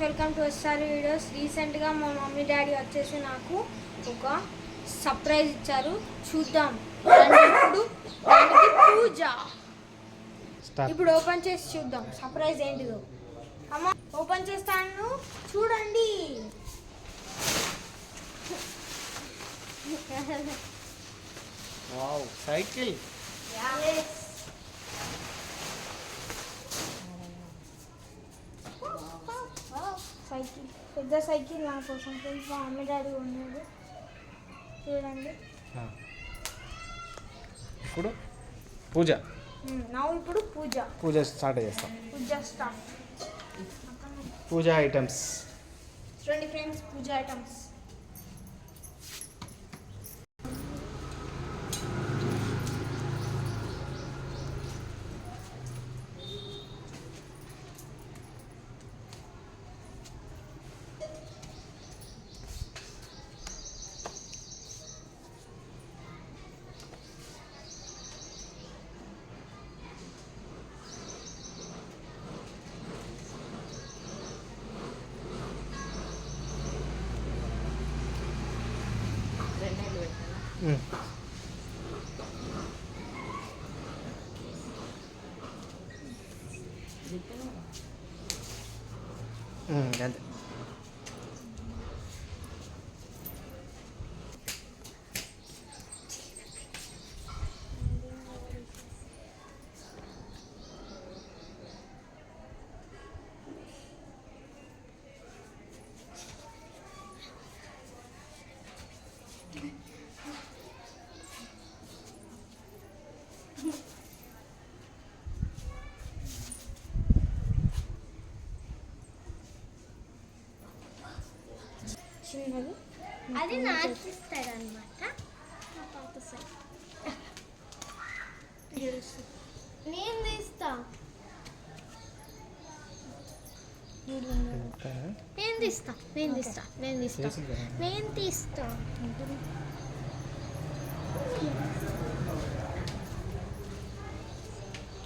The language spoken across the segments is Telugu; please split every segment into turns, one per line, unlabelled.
Welcome to SR videos. రీసెంట్గా మా మమ్మీ డాడీ వచ్చేసి నాకు ఒక సర్ప్రైజ్ ఇచ్చారు. చూద్దాం ఇప్పుడు దానికి పూజ. ఇప్పుడు ఓపెన్ చేసి చూద్దాం సర్ప్రైజ్ ఏంటిదో. అమ్మ ఓపెన్ చేస్తాను, చూడండి.
Wow, cycle.
సైకిల్, పెద్ద సైకిల్ నా కోసం మా మమ్మీ డాడీ ఉన్నాడు. చూడండి.
ఇప్పుడు పూజ.
ఇప్పుడు పూజ
స్టార్ట్ చేస్తాం. పూజ ఐటమ్స్
చూడండి ఫ్రెండ్స్, పూజ ఐటమ్స్.
అంతే.
చిన్నది
అది నాకు ఇస్తాడు అనమాట. నేను తీస్తా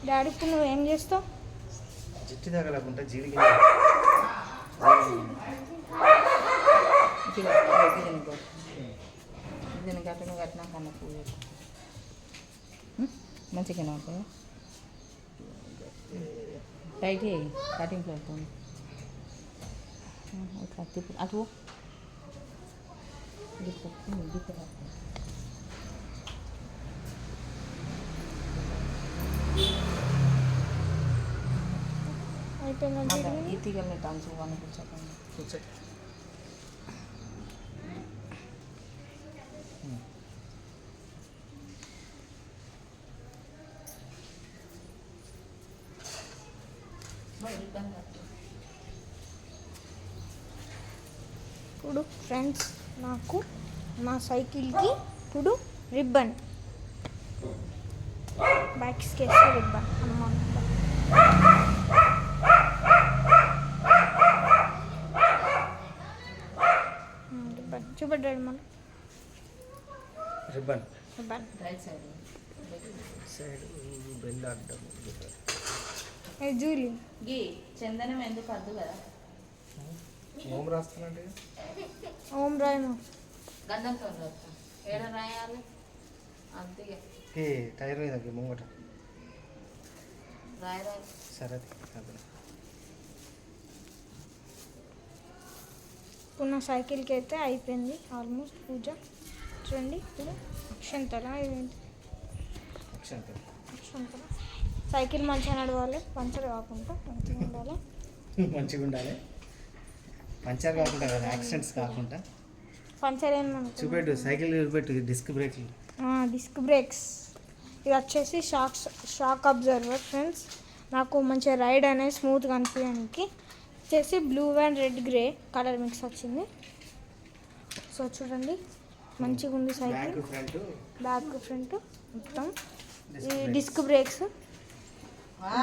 డాడీ. ఇప్పుడు నువ్వేం చేస్తావు?
జిట్టు తగలకుండా జీడికి
దీన్ని కట్టను కట్టినా కన్నా పూజ మంచిగా ఉంటుంది. టైట్ కటింగ్ పెడుతుంది. కత్తి అటు ఈ తీగల్ని టాన్సు అని కూర్చోకండి.
ఇప్పుడు ఫ్రెండ్స్, నాకు నా సైకిల్కి ఇప్పుడు రిబ్బన్, బైక్స్కి వేస్తే రిబ్బన్ అన్నమాట. రిబ్బన్ చూపడ్డాడు మన
ribbon
ribbon
right side
side bell అడ్డం.
జూలీ
గీ చందనం ఎందుకు వద్దు కదా.
ఓం రాస్తానంటే
ఓం రాయను.
గంధంతో రాస్తా. ఏడ రాయాలి అంతే.
టైర్ మీద ముంగట
రాయ రాయ.
సరే.
ఇప్పుడు నా సైకిల్కి అయితే అయిపోయింది ఆల్మోస్ట్ పూజ. చూడండి ఇప్పుడు అక్షంతల. ఇదేంటి అక్షంతల. సైకిల్ మంచిగా నడవాలి, పంచర్ కాకుండా మంచిగా ఉండాలి.
పంచర్ కాకుండా కదా, యాక్సిడెంట్స్ కాకుండా.
పంచర్ ఏమన్నా
చూపెట్టు, సైకిల్ చూపెట్టు. Disc
brakes. ఇది వచ్చేసి షాక్ అబ్జర్వర్ ఫ్రెండ్స్. నాకు మంచిగా రైడ్ అనేది స్మూత్గా అనిపించడానికి వచ్చేసి blue and red grey colour mix వచ్చింది. సో చూడండి, మంచిగా ఉంది సైకిల్. బ్యాక్ ఫ్రంట్ మొత్తం. ఈ డిస్క్ బ్రేక్స్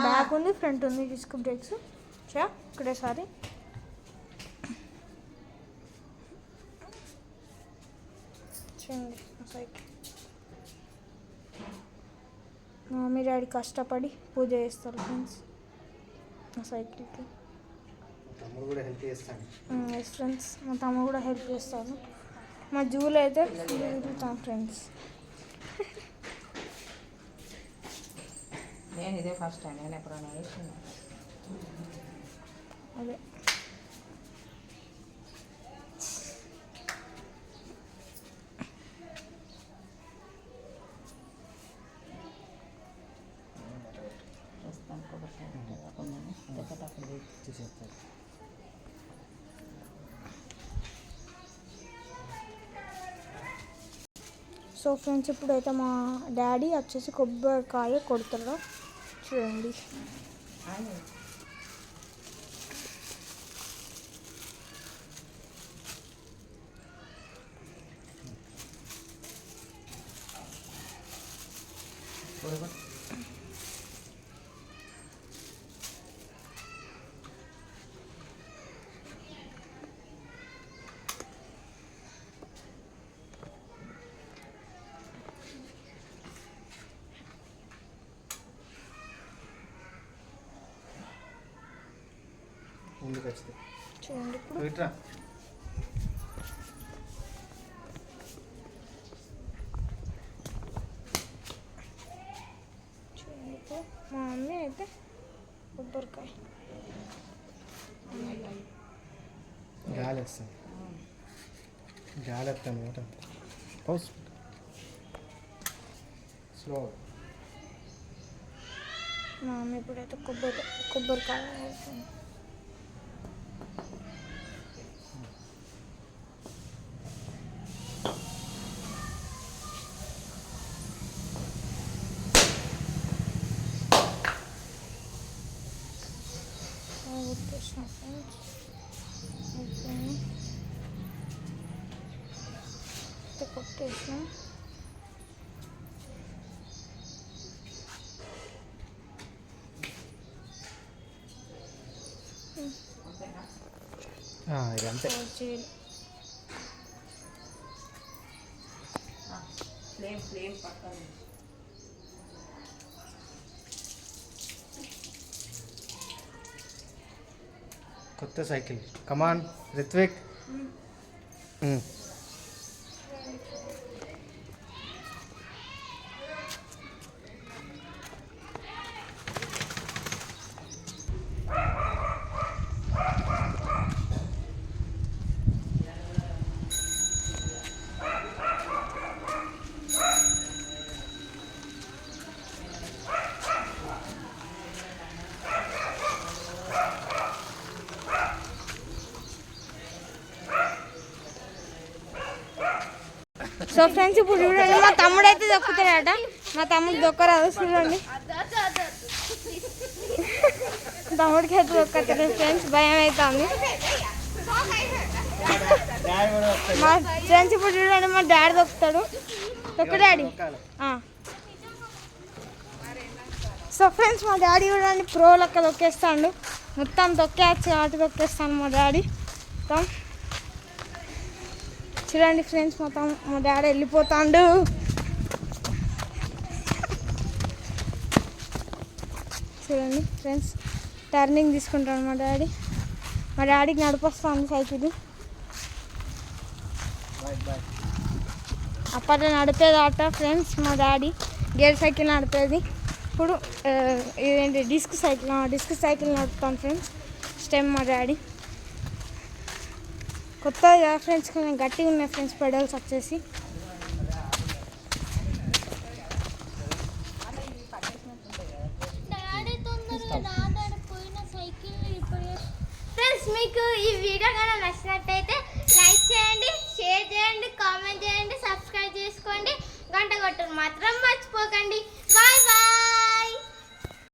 బ్యాక్ ఉంది, ఫ్రంట్ ఉంది. డిస్క్ బ్రేక్స్ ఇక్కడేసారి చూడండి సైకిల్. మా మమ్మీ డాడీ కష్టపడి పూజ చేస్తారు ఫ్రెండ్స్ నా సైకిల్కి.
తమ్ముడు కూడా హెల్ప్ చేస్తాను.
ఎస్ ఫ్రెండ్స్, మా తమ్ముడు కూడా హెల్ప్ చేస్తాను. మా జూలు అయితే తిరుగుతాం ఫ్రెండ్స్.
నేను ఇదే ఫస్ట్ టైం, నేను ఎప్పుడైనా వేసిన
అదే
ప్రస్తుతానికి ఒకటి అప్పుడు
చేసేస్తాను.
సో ఫ్రెండ్స్, ఇప్పుడైతే మా డాడీ వచ్చేసి కొబ్బరికాయ కొడతాడు. చూడండి.
ముందుకు వచ్చింది.
చూడండి ఇప్పుడు
ఇట్రా.
చూడండి ఇప్పుడు మా మమ్మీ అయితే కొబ్బరికాయ
గాలి వస్తుంది. గాలి వస్తాను అనమాట. పౌస్ స్లో.
మా మమ్మీ ఇప్పుడైతే కొబ్బరికాయ వేస్తుంది. కొట్టేసిన ఫ్రెండ్స్, కొట్టేసినాం.
ఇది అంతే.
ఫ్లేమ్ పక్కన
కొత్త సైకిల్. కమాన్ రిత్విక్.
సో ఫ్రెండ్స్, ఇప్పుడు చూడండి, మా తమ్ముడు అయితే దొక్కుతాడట. మా తమ్ముడు దొక్కరాదు. చూడండి, తమ్ముడికి అయితే దొక్కతాడు ఫ్రెండ్స్. భయం అవుతుంది. మా ఫ్రెండ్స్ ఇప్పుడు చూడండి, మా డాడీ దొక్కుతాడు. దొక్కు డాడీ. సో ఫ్రెండ్స్, మా డాడీ చూడండి ప్రో లెక్క దొక్కేస్తాడు. మొత్తం దొక్కేచ్చు కాబట్టి దొక్కేస్తాను మా డాడీ మొత్తం. చూడండి ఫ్రెండ్స్, మొత్తం మా డాడీ వెళ్ళిపోతాడు. చూడండి ఫ్రెండ్స్, టర్నింగ్ తీసుకుంటాడు మా డాడీ. మా డాడీకి నడిపొస్తాను సైకిల్. అప్పట్లో నడిపేది ఆట ఫ్రెండ్స్ మా డాడీ. Gear cycle నడిపేది. ఇప్పుడు ఇదేంటి డిస్క్ సైకిల్ నడుపుతాను ఫ్రెండ్స్. స్టెమ్ మా డాడీ. కొత్తగా కదా ఫ్రెండ్స్, కొంచెం గట్టిగా ఉన్నాయి ఫ్రెండ్స్ పెడల్స్ వచ్చేసి.
ఫ్రెండ్స్, మీకు ఈ వీడియో కనుక నచ్చినట్టయితే లైక్ చేయండి, షేర్ చేయండి, కామెంట్ చేయండి, సబ్స్క్రైబ్ చేసుకోండి, గంట కొట్టడం మాత్రం మర్చిపోకండి. Bye bye.